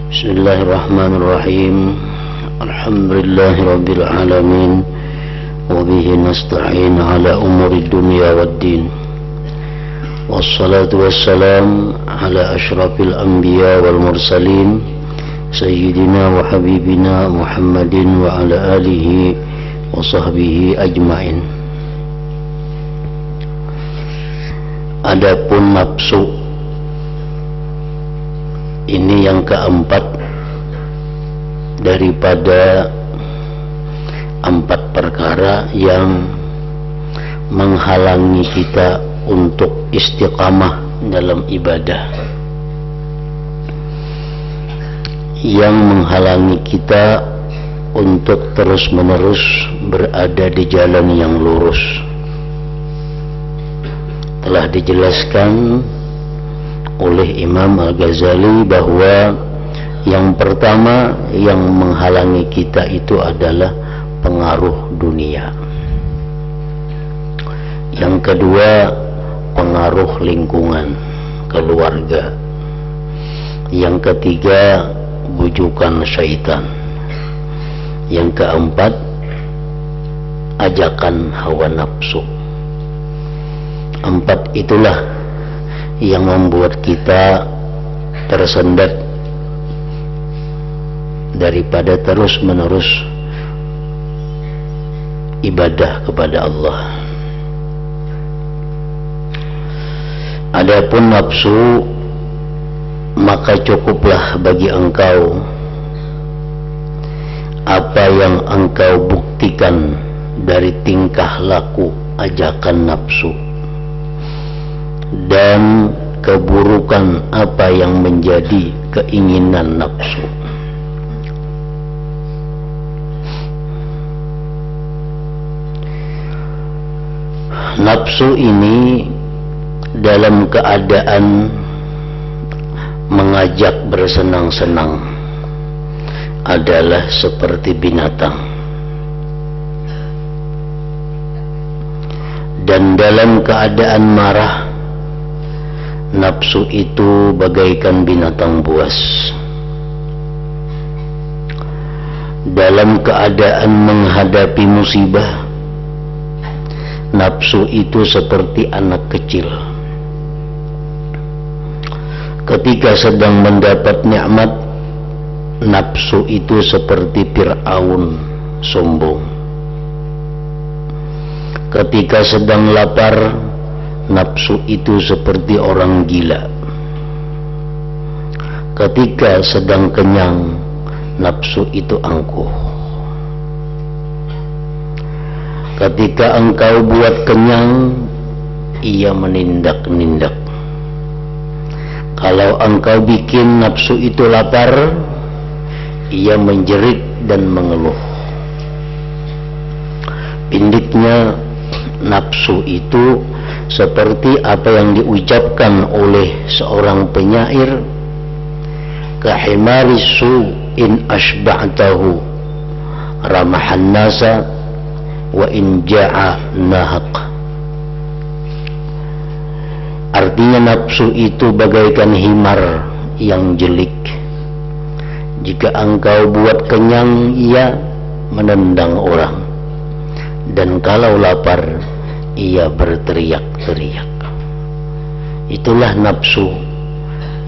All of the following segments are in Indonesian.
Bismillahirrahmanirrahim. Alhamdulillahirabbil alamin. Wa bihi nasta'in ala umuri dunya waddin. Wassalatu wassalam ala asyrafil anbiya wal mursalin sayyidina wa habibina Muhammadin wa ala alihi wa sahbihi ajmain. Adapun nafsu ini yang keempat daripada 4 perkara yang menghalangi kita untuk istiqamah dalam ibadah, yang menghalangi kita untuk terus-menerus berada di jalan yang lurus. Telah dijelaskan oleh Imam Al-Ghazali bahwa yang pertama yang menghalangi kita itu adalah pengaruh dunia. Yang kedua, pengaruh lingkungan, keluarga. Yang ketiga, bujukan syaitan. Yang keempat, ajakan hawa nafsu. 4 itulah yang membuat kita tersendat daripada terus-menerus ibadah kepada Allah. Adapun nafsu, maka cukuplah bagi engkau apa yang engkau buktikan dari tingkah laku ajakan nafsu dan keburukan apa yang menjadi keinginan nafsu. Nafsu ini dalam keadaan mengajak bersenang-senang adalah seperti binatang, dan dalam keadaan marah nafsu itu bagaikan binatang buas. Dalam keadaan menghadapi musibah, nafsu itu seperti anak kecil. Ketika sedang mendapat nikmat, nafsu itu seperti Fir'aun, sombong. Ketika sedang lapar, nafsu itu seperti orang gila. Ketika sedang kenyang, nafsu itu angkuh. Ketika engkau buat kenyang, ia menindak-nindak. Kalau engkau bikin nafsu itu lapar, ia menjerit dan mengeluh. Pindiknya, nafsu itu seperti apa yang diucapkan oleh seorang penyair, kahimari su in ashba'tahu ramahan nasa wa in ja'a nahaq. Artinya nafsu itu bagaikan himar yang jelik. Jika engkau buat kenyang, ia menendang orang, dan kalau lapar ia berteriak-teriak. Itulah nafsu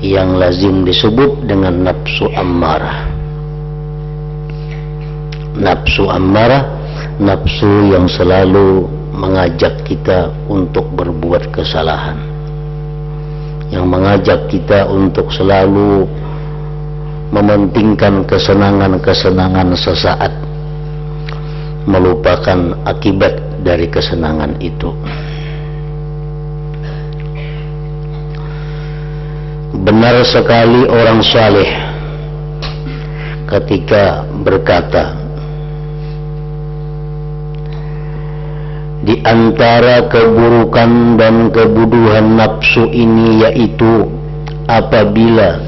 yang lazim disebut dengan nafsu ammarah. Nafsu ammarah, nafsu yang selalu mengajak kita untuk berbuat kesalahan, yang mengajak kita untuk selalu mementingkan kesenangan-kesenangan sesaat, melupakan akibat dari kesenangan itu. Benar sekali orang saleh ketika berkata, di antara keburukan dan kebodohan nafsu ini yaitu apabila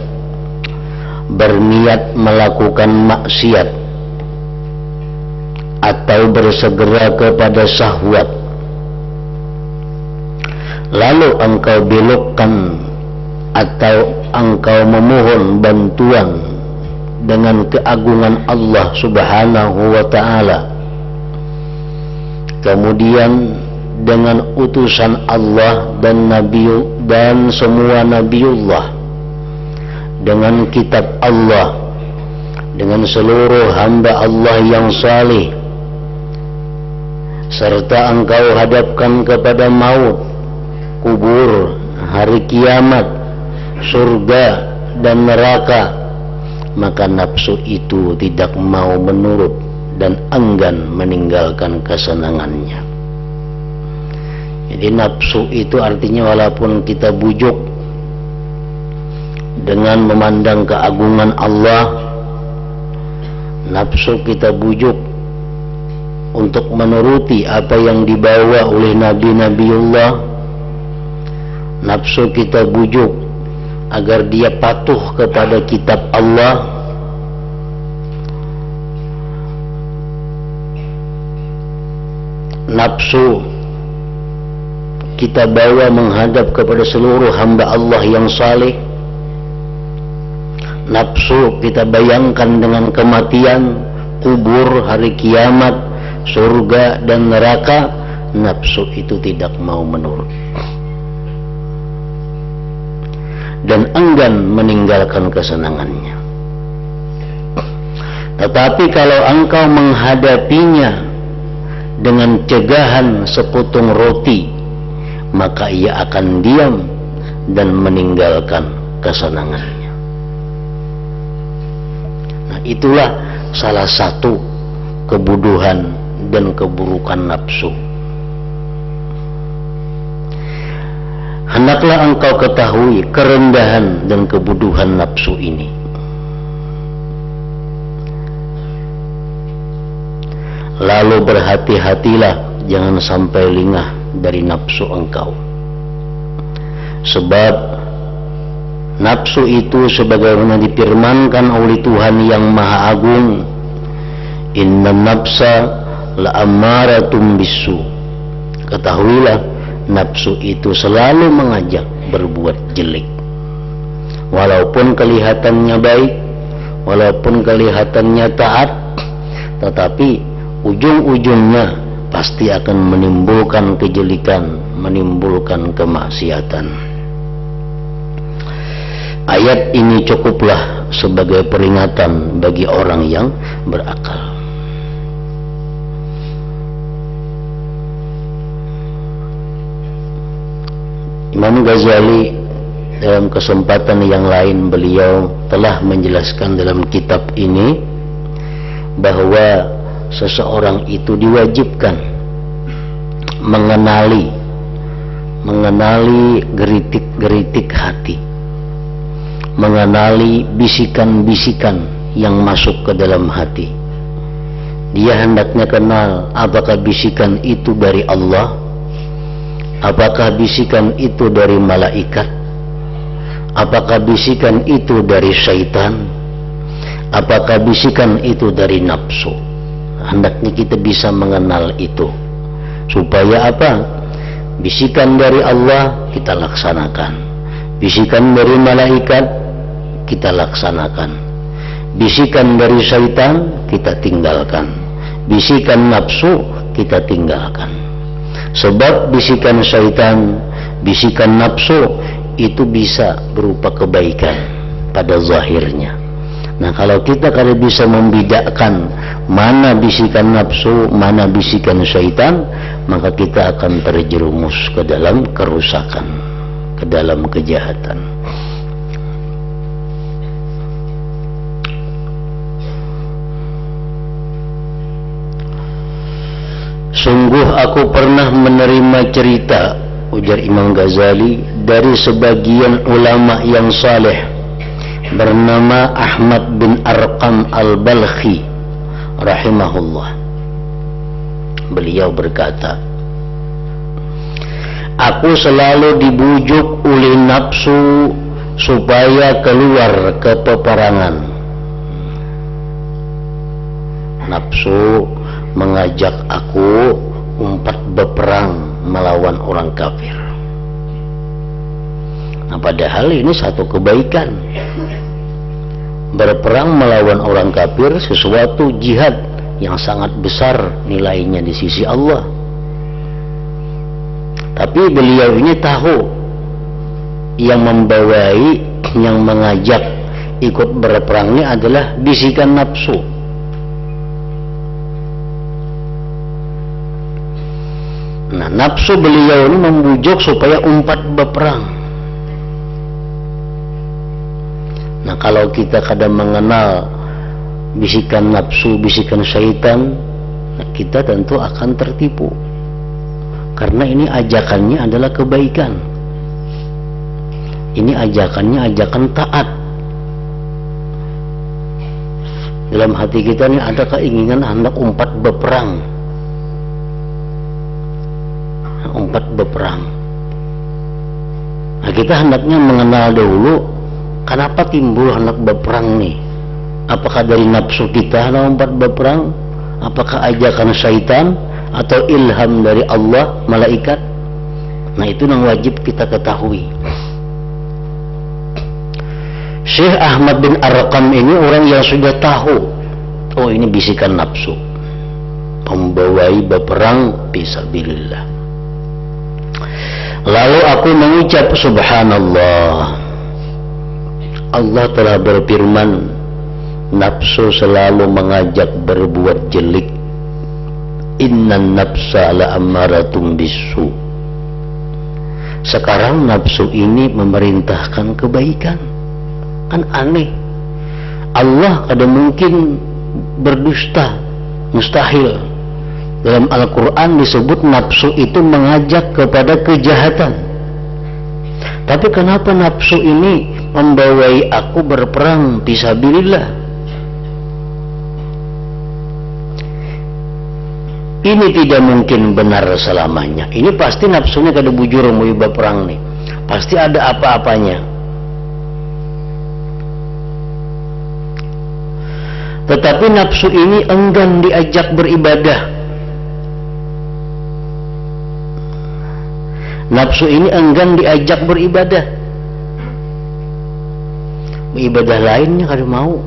berniat melakukan maksiat atau bersegera kepada syahwat, lalu engkau belokkan atau engkau memohon bantuan dengan keagungan Allah Subhanahu wa ta'ala, kemudian dengan utusan Allah dan Nabi dan semua Nabiullah, dengan kitab Allah, dengan seluruh hamba Allah yang saleh, serta engkau hadapkan kepada maut, kubur, hari kiamat, surga dan neraka, maka nafsu itu tidak mau menurut dan enggan meninggalkan kesenangannya. Jadi nafsu itu artinya walaupun kita bujuk dengan memandang keagungan Allah, nafsu kita bujuk untuk menuruti apa yang dibawa oleh Nabi-Nabiullah, nafsu kita bujuk agar dia patuh kepada kitab Allah, nafsu kita bawa menghadap kepada seluruh hamba Allah yang saleh, nafsu kita bayangkan dengan kematian, kubur, hari kiamat, surga dan neraka, nafsu itu tidak mau menurut dan enggan meninggalkan kesenangannya. Tetapi kalau engkau menghadapinya dengan cegahan seputung roti, maka ia akan diam dan meninggalkan kesenangannya. Nah, itulah salah satu kebodohan dan keburukan nafsu. Hendaklah engkau ketahui kerendahan dan kebodohan nafsu ini. Lalu berhati-hatilah, jangan sampai lengah dari nafsu engkau. Sebab nafsu itu sebagaimana difirmankan oleh Tuhan yang Maha Agung, inna nafsa la'ammaratun bisu. Ketahuilah, nafsu itu selalu mengajak berbuat jelek. Walaupun kelihatannya baik, walaupun kelihatannya taat, tetapi ujung-ujungnya pasti akan menimbulkan kejelekan, menimbulkan kemaksiatan. Ayat ini cukuplah sebagai peringatan bagi orang yang berakal. Imam Ghazali dalam kesempatan yang lain beliau telah menjelaskan dalam kitab ini bahwa seseorang itu diwajibkan mengenali geritik-geritik hati, mengenali bisikan-bisikan yang masuk ke dalam hati. Dia hendaknya kenal apakah bisikan itu dari Allah, apakah bisikan itu dari malaikat, apakah bisikan itu dari syaitan, apakah bisikan itu dari nafsu. Hendaknya kita bisa mengenal itu. Supaya apa? Bisikan dari Allah kita laksanakan, bisikan dari malaikat kita laksanakan, bisikan dari syaitan kita tinggalkan, bisikan nafsu kita tinggalkan. Sebab bisikan syaitan, bisikan nafsu itu bisa berupa kebaikan pada zahirnya. Nah, kalau kita bisa membedakan mana bisikan nafsu, mana bisikan syaitan, maka kita akan terjerumus ke dalam kerusakan, ke dalam kejahatan. Sungguh aku pernah menerima cerita, ujar Imam Ghazali, dari sebagian ulama yang saleh bernama Ahmad bin Arqam al-Balkhi rahimahullah. Beliau berkata, aku selalu dibujuk oleh nafsu supaya keluar ke peperangan. Nafsu mengajak aku umpat berperang melawan orang kafir. Nah, padahal ini satu kebaikan. berperang melawan orang kafir sesuatu jihad yang sangat besar nilainya di sisi Allah. Tapi beliau ini tahu yang membawai, yang mengajak ikut berperang ini adalah bisikan nafsu. Nah, nafsu beliau ini membujuk supaya umpat berperang. Nah, kalau kita kadang mengenal bisikan nafsu, bisikan syaitan, nah kita tentu akan tertipu. Karena ini ajakannya adalah kebaikan. Ini ajakannya ajakan taat. Dalam hati kita ini ada keinginan hendak umpat berperang. Umpat berperang. Nah, kita hendaknya mengenal dahulu kenapa timbul hendak berperang nih. Apakah dari nafsu kita hendak umpat berperang? Apakah ajakan syaitan atau ilham dari Allah, malaikat? Nah, itu yang wajib kita ketahui. Syekh Ahmad bin Arqam ini orang yang sudah tahu, oh ini bisikan nafsu, membawai berperang fisabilillah. Lalu aku mengucap subhanallah, Allah telah berfirman, nafsu selalu mengajak berbuat jelek. Innan nafsa la'amaratum bisu. Sekarang nafsu ini memerintahkan kebaikan. Kan aneh, Allah ada mungkin berdusta, mustahil. Dalam Al-Quran disebut nafsu itu mengajak kepada kejahatan. Tapi kenapa nafsu ini membawai aku berperang fisabilillah? Ini tidak mungkin benar selamanya. Ini pasti nafsunya kada bujur mau berperang nih. Pasti ada apa-apanya. Tetapi nafsu ini enggan diajak beribadah. Nafsu ini enggan diajak beribadah. Ibadah lainnya kada mau.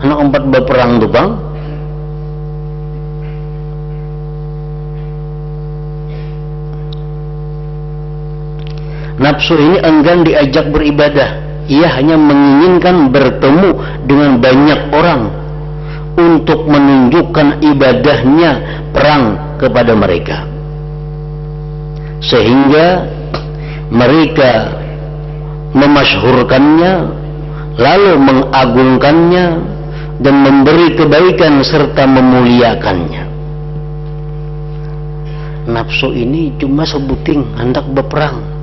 Anak empat berperang tuh bang. Nafsu ini enggan diajak beribadah. Ia hanya menginginkan bertemu dengan banyak orang untuk menunjukkan ibadahnya perang kepada mereka, sehingga mereka memasyhurkannya, lalu mengagungkannya dan memberi kebaikan serta memuliakannya. Nafsu ini cuma sebuting hendak berperang.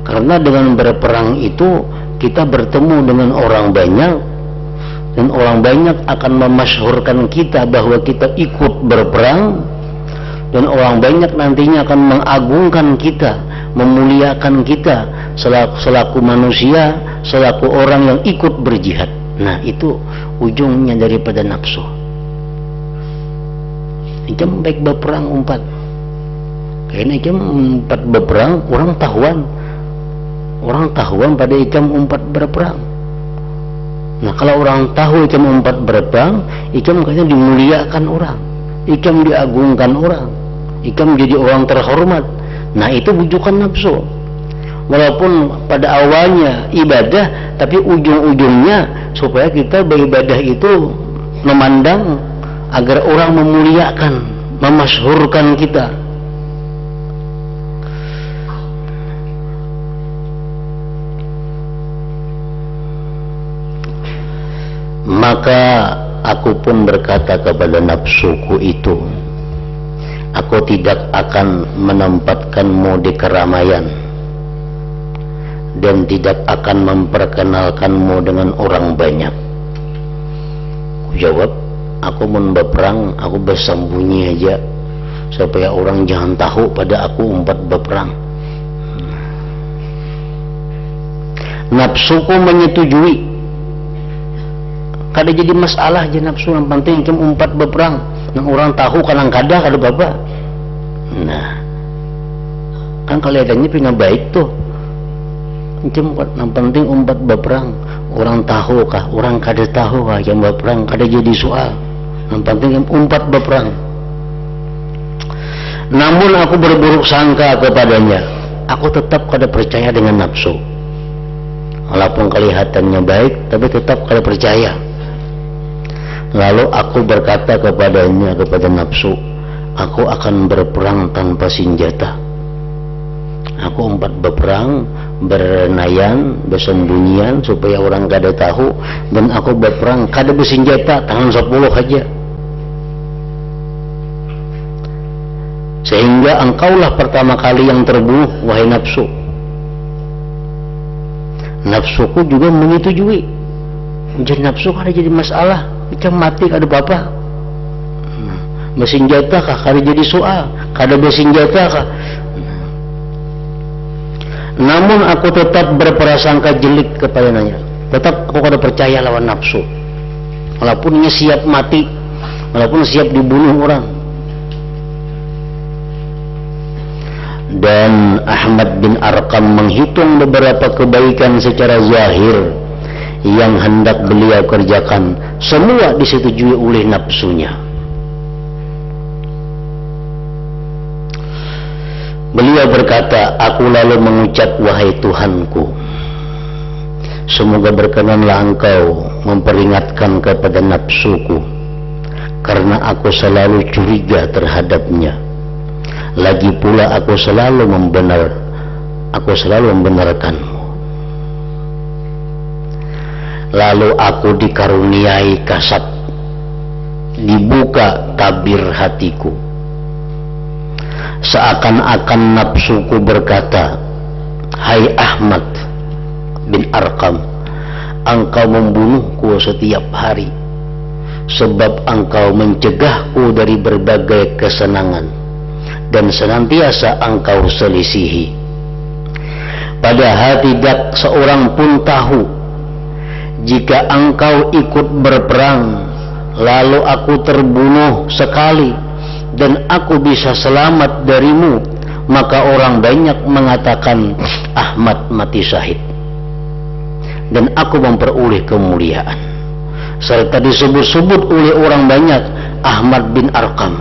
Karena dengan berperang itu kita bertemu dengan orang banyak, dan orang banyak akan memasyhurkan kita bahwa kita ikut berperang, dan orang banyak nantinya akan mengagungkan kita, memuliakan kita selaku manusia, selaku orang yang ikut berjihad. Nah, itu ujungnya daripada nafsu. Ikam baik berperang umpat, kayaknya ikam umpat berperang orang tahuan pada ikam umpat berperang. Nah, kalau orang tahu ikam umpat berperang, ikam kayaknya dimuliakan orang, ikam diagungkan orang, ikam jadi orang terhormat. Nah, itu bujukan nafsu. Walaupun pada awalnya ibadah, tapi ujung-ujungnya supaya kita beribadah itu memandang agar orang memuliakan, memasyhurkan kita. Maka aku pun berkata kepada nafsuku itu, aku tidak akan menempatkanmu di keramaian dan tidak akan memperkenalkanmu dengan orang banyak. Aku jawab, aku mau berperang, aku bersembunyi aja supaya orang jangan tahu pada aku umpat berperang. Nafsuku menyetujui. Kada jadi masalah je nafsu, yang penting ikam umpat berperang, nang orang tahu kanang kada apa. Nah, kan kelihatannya punya baik tuh. yang penting umpat berperang. Orang tahu kah? Orang kada tahu kah yang berperang? Kada jadi soal. Yang penting umpat berperang. Namun aku berburuk sangka kepadanya. Aku tetap kada percaya dengan nafsu. Walaupun kelihatannya baik, tapi tetap kada percaya. Lalu aku berkata kepadanya, kepada nafsu, aku akan berperang tanpa senjata. Aku umpat berperang, bernayan, bersembunyian supaya orang kada tahu, dan aku berperang kada bersenjata, tangan 10 aja. Sehingga engkaulah pertama kali yang terbunuh, wahai nafsu. Nafsuku juga menyetujui. Jadi nafsu kada jadi masalah, macam mati kada apa-apa. Bersenjata kah? Kada jadi soal. Kada bersenjata kah? Namun aku tetap berprasangka jelek kepadanya. Tetap aku kada percaya lawan nafsu. Walaupun ia siap mati, walaupun siap dibunuh orang. Dan Ahmad bin Arqam menghitung beberapa kebaikan secara zahir yang hendak beliau kerjakan, semua disetujui oleh nafsunya. Beliau berkata, aku lalu mengucap, wahai Tuhanku, semoga berkenanlah engkau memperingatkan kepada nafsuku, karena aku selalu curiga terhadapnya. Lagi pula aku selalu membenarkanmu. Lalu aku dikaruniai kasab, dibuka tabir hatiku. Seakan-akan nafsuku berkata, hai Ahmad bin Arqam, engkau membunuhku setiap hari, sebab engkau mencegahku dari berbagai kesenangan, dan senantiasa engkau selisihi. Padahal tidak seorang pun tahu, jika engkau ikut berperang, lalu aku terbunuh sekali, dan aku bisa selamat darimu, maka orang banyak mengatakan Ahmad mati syahid, dan aku memperoleh kemuliaan, serta disebut-sebut oleh orang banyak Ahmad bin Arqam.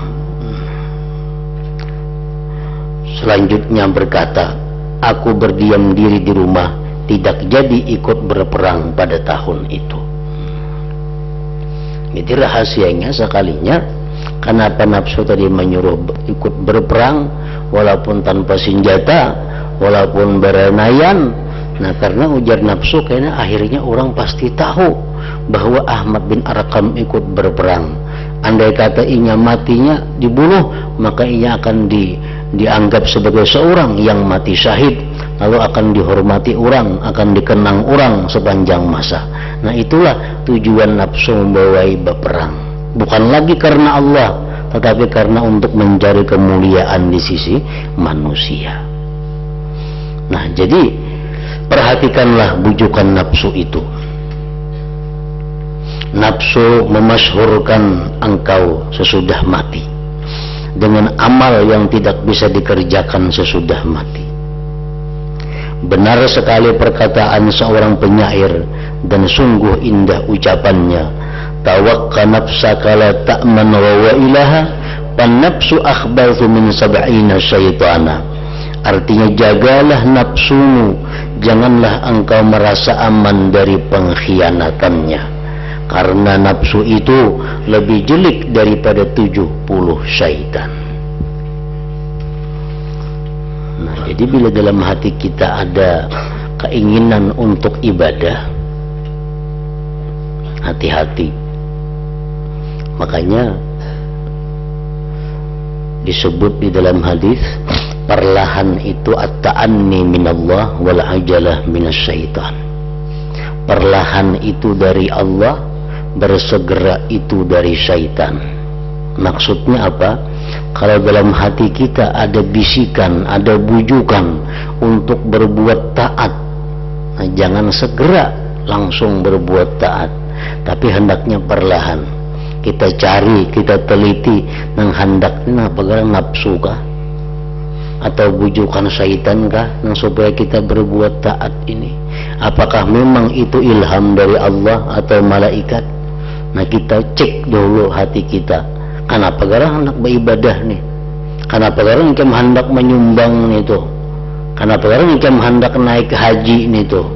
Selanjutnya berkata, aku berdiam diri di rumah, tidak jadi ikut berperang pada tahun itu. Jadi rahasianya sekalinya, kenapa nafsu tadi menyuruh ikut berperang walaupun tanpa senjata, walaupun bernayan. Nah, karena ujar nafsu, kayaknya akhirnya orang pasti tahu bahwa Ahmad bin Arqam ikut berperang. Andai kata inya matinya dibunuh, maka inya akan dianggap sebagai seorang yang mati syahid, lalu akan dihormati orang, akan dikenang orang sepanjang masa. Nah, itulah tujuan nafsu membawai berperang. Bukan lagi karena Allah, tetapi karena untuk mencari kemuliaan di sisi manusia. Nah, jadi perhatikanlah bujukan nafsu itu. Nafsu memasyhurkan engkau sesudah mati dengan amal yang tidak bisa dikerjakan sesudah mati. Benar sekali perkataan seorang penyair, dan sungguh indah ucapannya, tawakka nafsaka la ta'man wa ilaha pan nafsu akhbathu min sab'ina syaitana. Artinya, jagalah nafsumu, janganlah engkau merasa aman dari pengkhianatannya, karena nafsu itu lebih jelek daripada 70 syaitan. Nah, jadi bila dalam hati kita ada keinginan untuk ibadah, hati-hati. Makanya disebut di dalam hadis, perlahan itu at-ta'anni minallah wal ajalah minasyaitan. Perlahan itu dari Allah, bersegera itu dari syaitan. Maksudnya apa? Kalau dalam hati kita ada bisikan, ada bujukan untuk berbuat taat, nah, jangan segera langsung berbuat taat, tapi hendaknya perlahan. Kita cari, kita teliti, nang hendaknya apa nafsu kah? atau bujukan syaitan kah yang supaya kita berbuat taat ini? Apakah memang itu ilham dari Allah atau malaikat? Nah, kita cek dulu hati kita. Kenapa garang hendak beribadah nih? Kenapa garang ikam hendak menyumbang nih tuh? Kenapa garang ikam hendak naik haji nih tuh?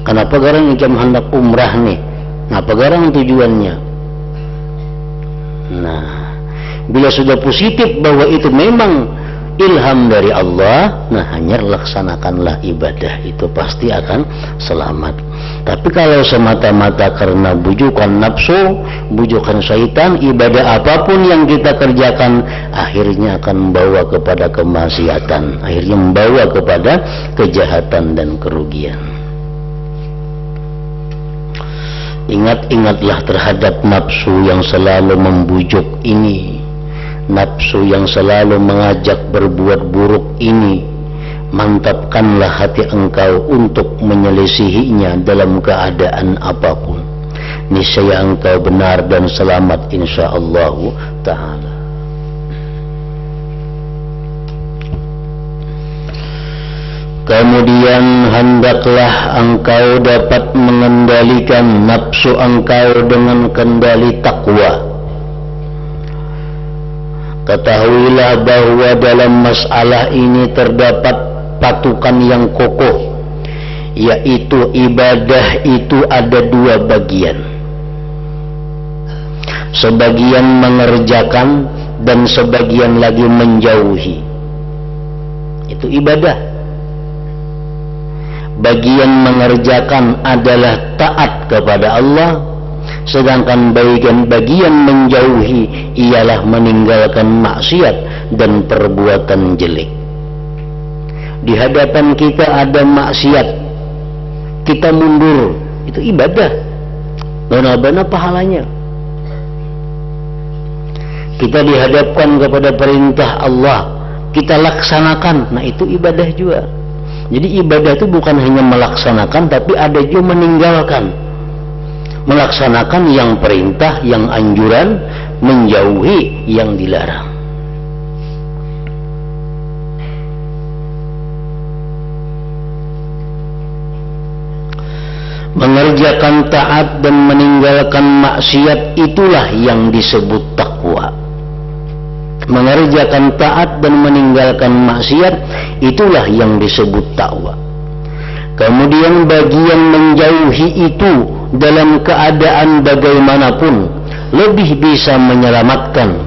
Kenapa garang ikam hendak umrah nih? Kenapa garang tujuannya? Nah, bila sudah positif bahwa itu memang ilham dari Allah, nah hanya laksanakanlah ibadah itu, pasti akan selamat. Tapi kalau semata-mata karena bujukan nafsu, bujukan syaitan, ibadah apapun yang kita kerjakan akhirnya akan membawa kepada kemaksiatan, akhirnya membawa kepada kejahatan dan kerugian. Ingat-ingatlah terhadap nafsu yang selalu membujuk ini, nafsu yang selalu mengajak berbuat buruk ini. Mantapkanlah hati engkau untuk menyelisihinya dalam keadaan apapun. Niscaya engkau benar dan selamat insyaallah ta'ala. Kemudian hendaklah engkau dapat mengendalikan nafsu engkau dengan kendali takwa. Ketahuilah bahwa dalam masalah ini terdapat patukan yang kokoh, yaitu ibadah itu ada dua bagian. Sebagian mengerjakan dan sebagian lagi menjauhi. Itu ibadah. Bagian mengerjakan adalah taat kepada Allah, sedangkan bagian menjauhi ialah meninggalkan maksiat dan perbuatan jelek. Di hadapan kita ada maksiat, kita mundur, itu ibadah, benar-benar pahalanya. Kita dihadapkan kepada perintah Allah, kita laksanakan, nah itu ibadah juga. Jadi ibadah itu bukan hanya melaksanakan, tapi ada juga meninggalkan. Melaksanakan yang perintah, yang anjuran, menjauhi yang dilarang. Mengerjakan taat dan meninggalkan maksiat, itulah yang disebut takwa. Mengerjakan taat dan meninggalkan maksiat, itulah yang disebut takwa. Kemudian bagian menjauhi itu dalam keadaan bagaimanapun lebih bisa menyelamatkan,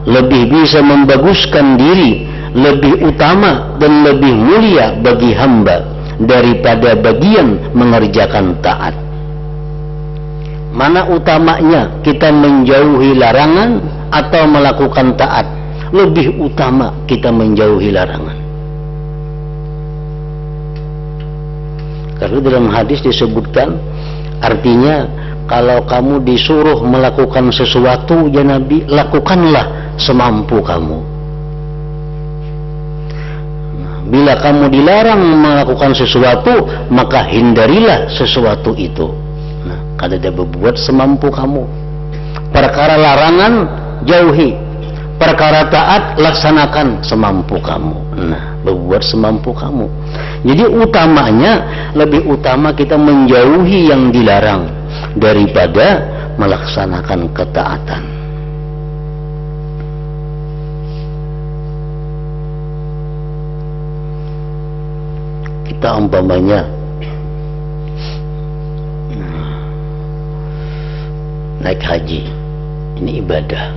lebih bisa membaguskan diri, lebih utama dan lebih mulia bagi hamba daripada bagian mengerjakan taat. Mana utamanya, kita menjauhi larangan atau melakukan taat? Lebih utama kita menjauhi larangan. Karena dalam hadis disebutkan, artinya kalau kamu disuruh melakukan sesuatu, ya Nabi, lakukanlah semampu kamu. Bila kamu dilarang melakukan sesuatu, maka hindarilah sesuatu itu. Nah, kata dia, berbuat semampu kamu. Perkara larangan jauhi, perkara taat laksanakan semampu kamu. Nah, berbuat semampu kamu. Jadi utamanya, lebih utama kita menjauhi yang dilarang daripada melaksanakan ketaatan. Kita umpamanya naik haji, ini ibadah.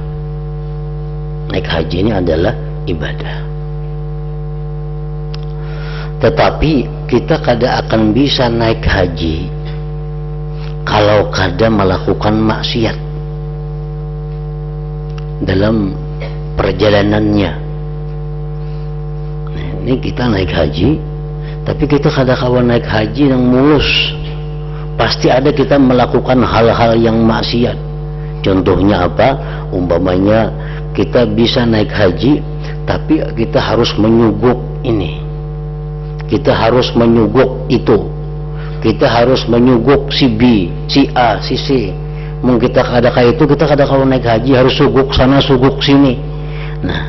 Naik haji ini adalah ibadah. Tetapi kita kada akan bisa naik haji kalau kada melakukan maksiat dalam perjalanannya. Nah, ini kita naik haji, tapi kita kada kawan naik haji yang mulus. Pasti ada kita melakukan hal-hal yang maksiat. Contohnya apa? Umpamanya kita bisa naik haji, tapi kita harus menyuguk ini, kita harus menyuguk itu, kita harus menyuguk si B, si A, si C. Mungkin kita kada kayak itu, kita kada kalau naik haji harus suguk sana, suguk sini. Nah,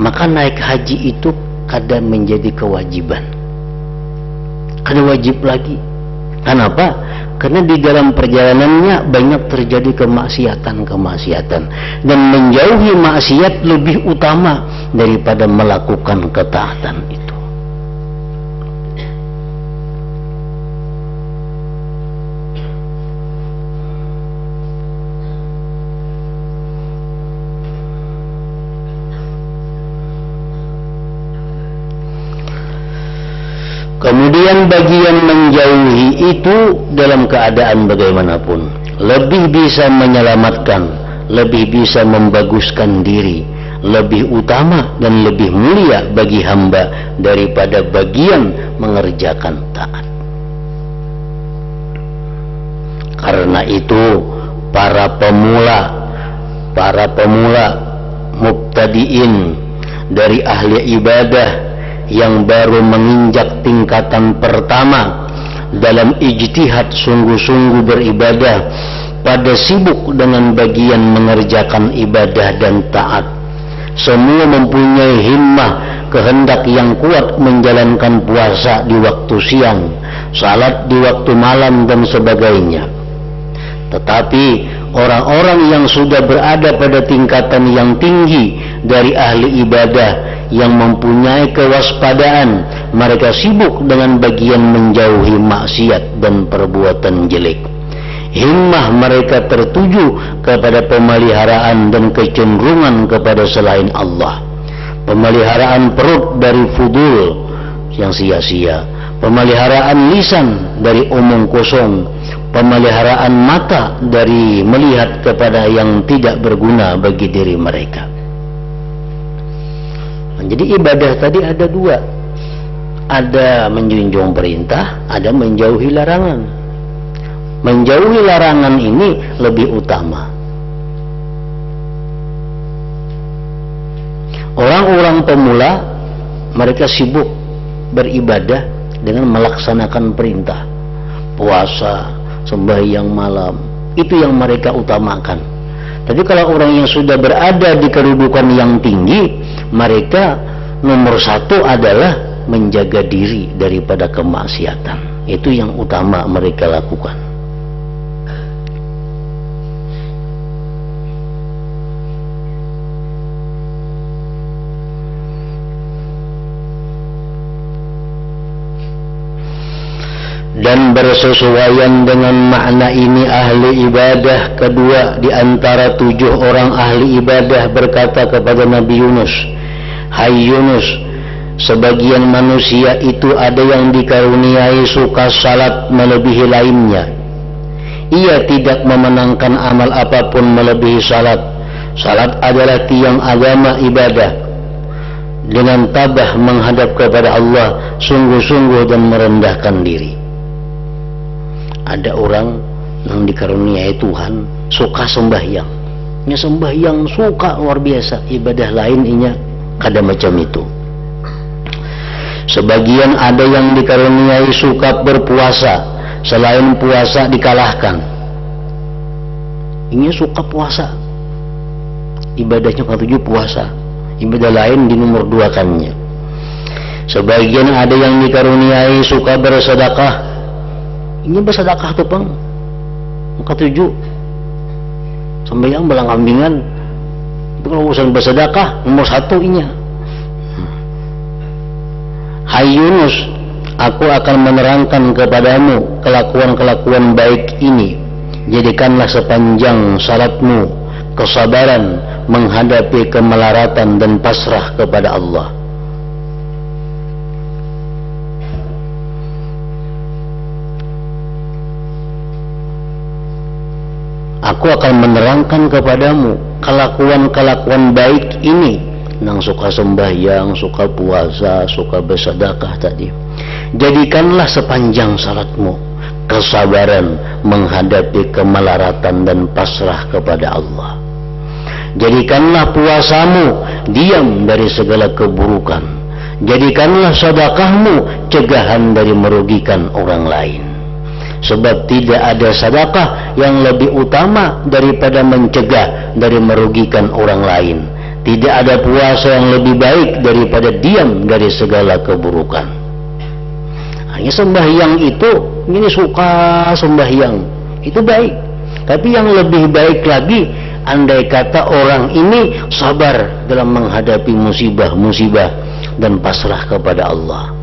maka naik haji itu kada menjadi kewajiban, kada wajib lagi. Kenapa? Karena di dalam perjalanannya banyak terjadi kemaksiatan dan menjauhi maksiat lebih utama daripada melakukan ketaatan itu. Kemudian bagian menjauhi itu dalam keadaan bagaimanapun lebih bisa menyelamatkan, lebih bisa membaguskan diri, lebih utama dan lebih mulia bagi hamba daripada bagian mengerjakan taat. Karena itu para pemula mubtadiin dari ahli ibadah yang baru menginjak tingkatan pertama dalam ijtihad sungguh-sungguh beribadah, pada sibuk dengan bagian mengerjakan ibadah dan taat. Semua mempunyai himmah, kehendak yang kuat menjalankan puasa di waktu siang, salat di waktu malam dan sebagainya. Tetapi orang-orang yang sudah berada pada tingkatan yang tinggi dari ahli ibadah yang mempunyai kewaspadaan, mereka sibuk dengan bagian menjauhi maksiat dan perbuatan jelek. Himmah mereka tertuju kepada pemeliharaan dan kecenderungan kepada selain Allah. Pemeliharaan perut dari fudul yang sia-sia, pemeliharaan lisan dari omong kosong, pemeliharaan mata dari melihat kepada yang tidak berguna bagi diri mereka. Jadi ibadah tadi ada dua, ada menjunjung perintah, ada menjauhi larangan. Menjauhi larangan ini lebih utama. Orang-orang pemula mereka sibuk beribadah dengan melaksanakan perintah, puasa, sembahyang malam, itu yang mereka utamakan. Tapi kalau orang yang sudah berada di kedudukan yang tinggi, mereka nomor satu adalah menjaga diri daripada kemaksiatan. Itu yang utama mereka lakukan. Dan bersesuaian dengan makna ini ahli ibadah kedua di antara 7 orang ahli ibadah berkata kepada Nabi Yunus, "Hai Yunus, sebagian manusia itu ada yang dikaruniai suka salat melebihi lainnya. Ia tidak memenangkan amal apapun melebihi salat. Salat adalah tiang agama ibadah. Dengan tabah menghadap kepada Allah, sungguh-sungguh dan merendahkan diri." Ada orang yang dikaruniai Tuhan suka sembahyang, nya sembahyang suka luar biasa, ibadah lain inya kada macam itu. Sebagian ada yang dikaruniai suka berpuasa, selain puasa dikalahkan. Inya suka puasa, ibadahnya ketujuh puasa, ibadah lain di nomor 2-kannya. Sebagian ada yang dikaruniai suka bersedekah. Ini bersedekah tuh Bang, ketujuh sembahyang belang kambingan. Itu kalau urusan bersedekah nomor 1 inya. Hai Yunus, aku akan menerangkan kepadamu kelakuan-kelakuan baik ini. Jadikanlah sepanjang salatmu kesabaran menghadapi kemelaratan dan pasrah kepada Allah. Aku akan menerangkan kepadamu kelakuan-kelakuan baik ini, nang suka sembahyang, suka puasa, suka bersedekah tadi. Jadikanlah sepanjang salatmu kesabaran menghadapi kemelaratan dan pasrah kepada Allah. Jadikanlah puasamu diam dari segala keburukan. Jadikanlah sedekahmu cegahan dari merugikan orang lain. Sebab tidak ada sedekah yang lebih utama daripada mencegah dari merugikan orang lain. Tidak ada puasa yang lebih baik daripada diam dari segala keburukan. Hanya sembahyang itu, ini suka sembahyang, itu baik. Tapi yang lebih baik lagi, andai kata orang ini sabar dalam menghadapi musibah-musibah dan pasrah kepada Allah.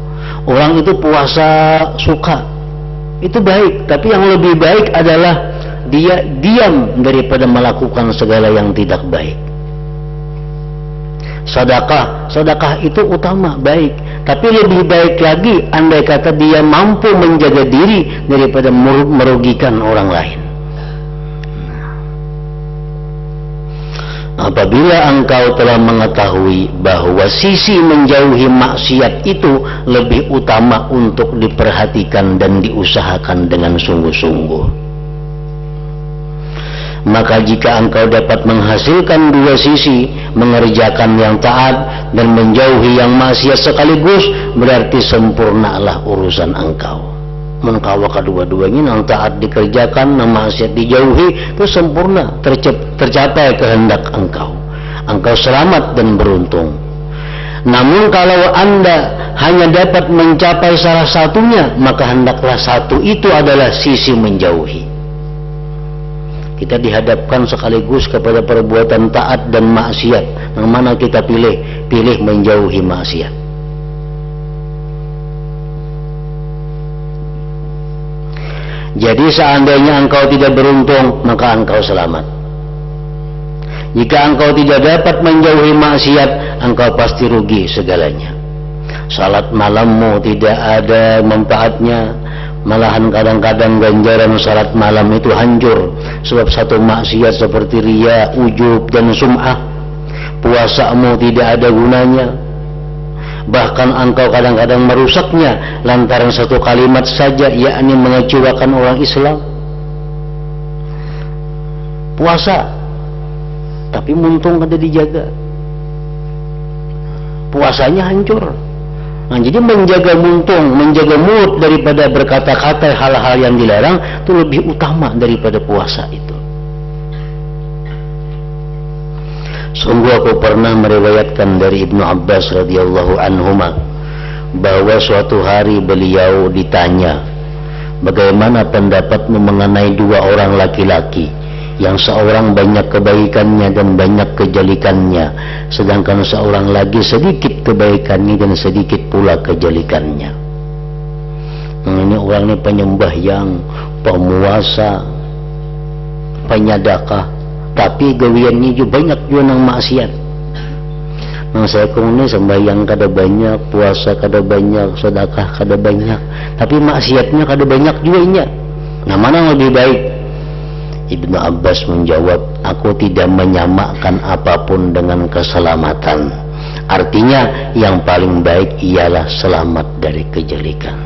Orang itu puasa suka, itu baik. Tapi yang lebih baik adalah dia diam daripada melakukan segala yang tidak baik. Sedekah itu utama, baik. Tapi lebih baik lagi andai kata dia mampu menjaga diri daripada merugikan orang lain. Apabila engkau telah mengetahui bahwa sisi menjauhi maksiat itu lebih utama untuk diperhatikan dan diusahakan dengan sungguh-sungguh, maka jika engkau dapat menghasilkan dua sisi, mengerjakan yang taat dan menjauhi yang maksiat sekaligus, berarti sempurnalah urusan engkau. Kalau kedua-duanya, yang taat dikerjakan, yang maksiat dijauhi, itu sempurna, tercapai kehendak engkau. Engkau selamat dan beruntung. Namun kalau anda hanya dapat mencapai salah satunya, maka hendaklah satu itu adalah sisi menjauhi. Kita dihadapkan sekaligus kepada perbuatan taat dan maksiat. Yang mana kita pilih? Pilih menjauhi maksiat. Jadi seandainya engkau tidak beruntung, maka engkau selamat. Jika engkau tidak dapat menjauhi maksiat, engkau pasti rugi segalanya. Salat malammu tidak ada manfaatnya. Malahan kadang-kadang ganjaran salat malam itu hancur sebab satu maksiat seperti riya, ujub dan sum'ah. Puasamu tidak ada gunanya. Bahkan engkau kadang-kadang merusaknya lantaran satu kalimat saja, yakni mengecewakan orang Islam. Puasa tapi muntung kada dijaga, puasanya hancur. Nah, jadi menjaga muntung, menjaga mulut daripada berkata-kata hal-hal yang dilarang itu lebih utama daripada puasa itu. Sungguh aku pernah meriwayatkan dari Ibnu Abbas radhiyallahu anhuma bahwa suatu hari beliau ditanya, bagaimana pendapatmu mengenai dua orang laki-laki yang seorang banyak kebaikannya dan banyak kejelikannya, sedangkan seorang lagi sedikit kebaikannya dan sedikit pula kejelikannya. Ini orang ini penyembah yang pemuasa, penyadakah, tapi gawiannya juga banyak juga nang maksiat. Nang saya ini sembahyang kada banyak, puasa kada banyak, sedekah kada banyak, tapi maksiatnya kada banyak juga nya. Nah, mana yang lebih baik? Ibnu Abbas menjawab, aku tidak menyamakan apapun dengan keselamatan. Artinya yang paling baik ialah selamat dari kejelekan.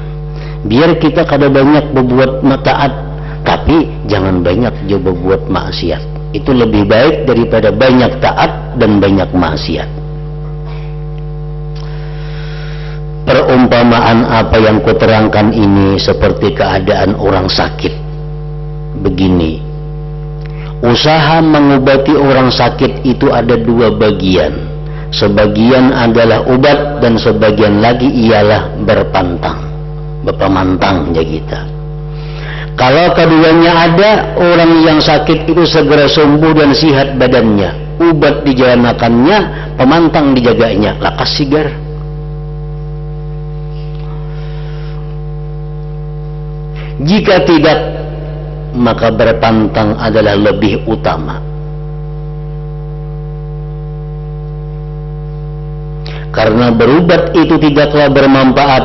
Biar kita kada banyak berbuat taat, tapi jangan banyak juga berbuat maksiat. Itu lebih baik daripada banyak taat dan banyak maksiat. Perumpamaan apa yang kuterangkan ini seperti keadaan orang sakit. Begini, usaha mengobati orang sakit itu ada dua bagian. Sebagian adalah obat dan sebagian lagi ialah berpantang, berpemantang ya kita. Kalau keduanya ada, orang yang sakit itu segera sembuh dan sihat badannya. Obat dijalankannya, pemantang dijaganya, lakas sigar. Jika tidak, maka berpantang adalah lebih utama. Karena berobat itu tidaklah bermanfaat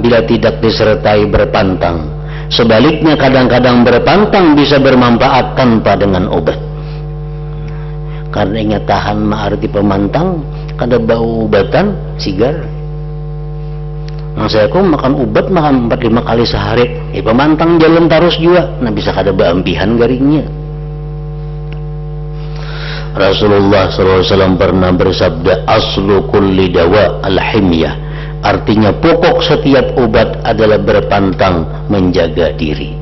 bila tidak disertai berpantang. Sebaliknya kadang-kadang berpantang bisa bermanfaat tanpa dengan obat. Karena ingat tahan ma'arti pemantang, kada bau obatan sigar. Nah, saya kok makan obat makan 4-5 kali sehari, pemantang jalan terus juga, nah bisa kada baambihan garingnya. Rasulullah SAW pernah bersabda, aslu kulli dawa al-himyah. Artinya pokok setiap obat adalah berpantang, menjaga diri.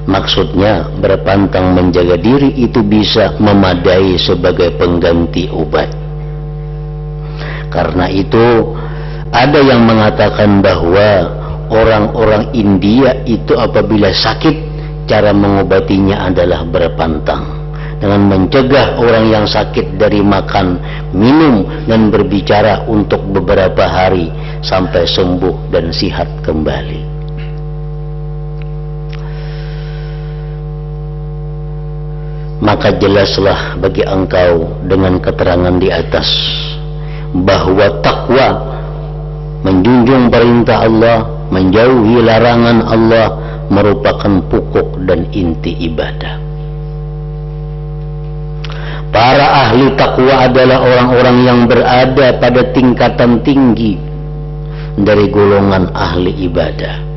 Maksudnya berpantang menjaga diri itu bisa memadai sebagai pengganti obat. Karena itu ada yang mengatakan bahwa orang-orang India itu apabila sakit, cara mengobatinya adalah berpantang, dengan mencegah orang yang sakit dari makan, minum, dan berbicara untuk beberapa hari sampai sembuh dan sihat kembali. Maka jelaslah bagi engkau dengan keterangan di atas bahwa takwa, menjunjung perintah Allah, menjauhi larangan Allah, merupakan pokok dan inti ibadah. Para ahli takwa adalah orang-orang yang berada pada tingkatan tinggi dari golongan ahli ibadah.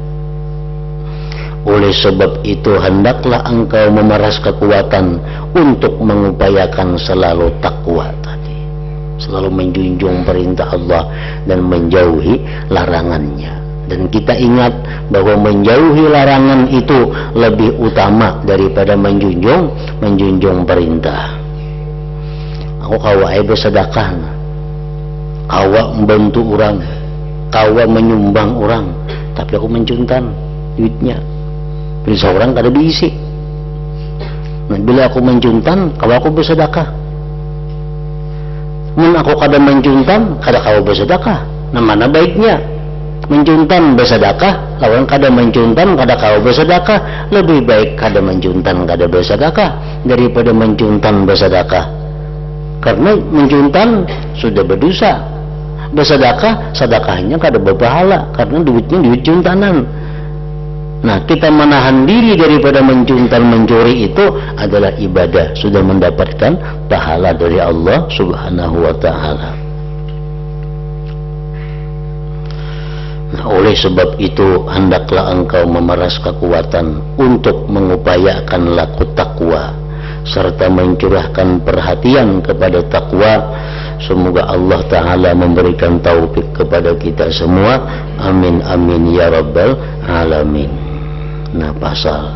Oleh sebab itu hendaklah engkau memeras kekuatan untuk mengupayakan selalu takwa tadi, selalu menjunjung perintah Allah dan menjauhi larangannya. Dan kita ingat bahwa menjauhi larangan itu lebih utama daripada menjunjung perintah. Aku kawa bersedekah, kawa membantu orang, kawa menyumbang orang, tapi aku mencuntan duitnya. Bila seorang kada diisi. Nah, bila aku mencuntan, kalau aku bersedekah. Mun aku kada mencuntan, kada kau bersedekah. Nah, mana baiknya? Mencuntan bersedekah, lawan kada mencuntan, kada kau bersedekah. Lebih baik kada mencuntan, kada bersedekah daripada mencuntan bersedekah. Karena mencuntan sudah berdosa. Bersedekah, sedekahnya kada berpahala karena duitnya duit cuntanan. Nah, kita menahan diri daripada mencuntan, mencuri itu adalah ibadah, sudah mendapatkan pahala dari Allah Subhanahu wa ta'ala. Nah, oleh sebab itu hendaklah engkau memeras kekuatan untuk mengupayakan laku takwa serta mencurahkan perhatian kepada takwa. Semoga Allah Ta'ala memberikan taufik kepada kita semua. Amin amin ya rabbal alamin. Nah, pasal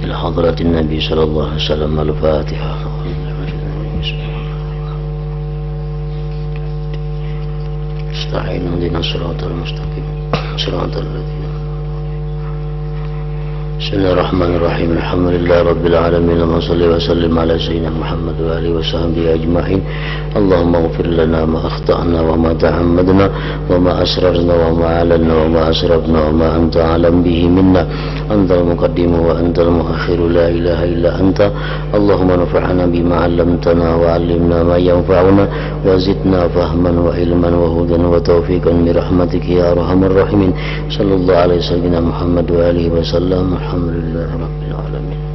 ila hadratin Nabi sallallahu alaihi wasallam. Al-Fatihah. Ista'inu dinas siratal mustaqim siratal ladzina. Bismillahirrahmanirrahim. Alhamdulillah rabbil alamin. Allahumma shalli wa sallim ala sayyidina Muhammad wa alihi wa sahbihi ajma'in. Allahumma ighfir lana ma akhta'na wa ma ta'ammadna wa ma asrarna wa ma a'lanna wa ma asrafna wa ma anta a'lam bihi minna. Antal muqaddimu wa antal muakhiru, la ilaha illa anta. Allahumma nafa'na bima 'allamtana wa 'allimna ma yanfa'una wa zidna fahman wa ilman wa hudan wa tawfiqan bi rahmatika ya arhamar rahimin. Sallallahu alaihi wasallam Muhammad wa alihi wa sallam. Alhamdulillah rabbil alamin.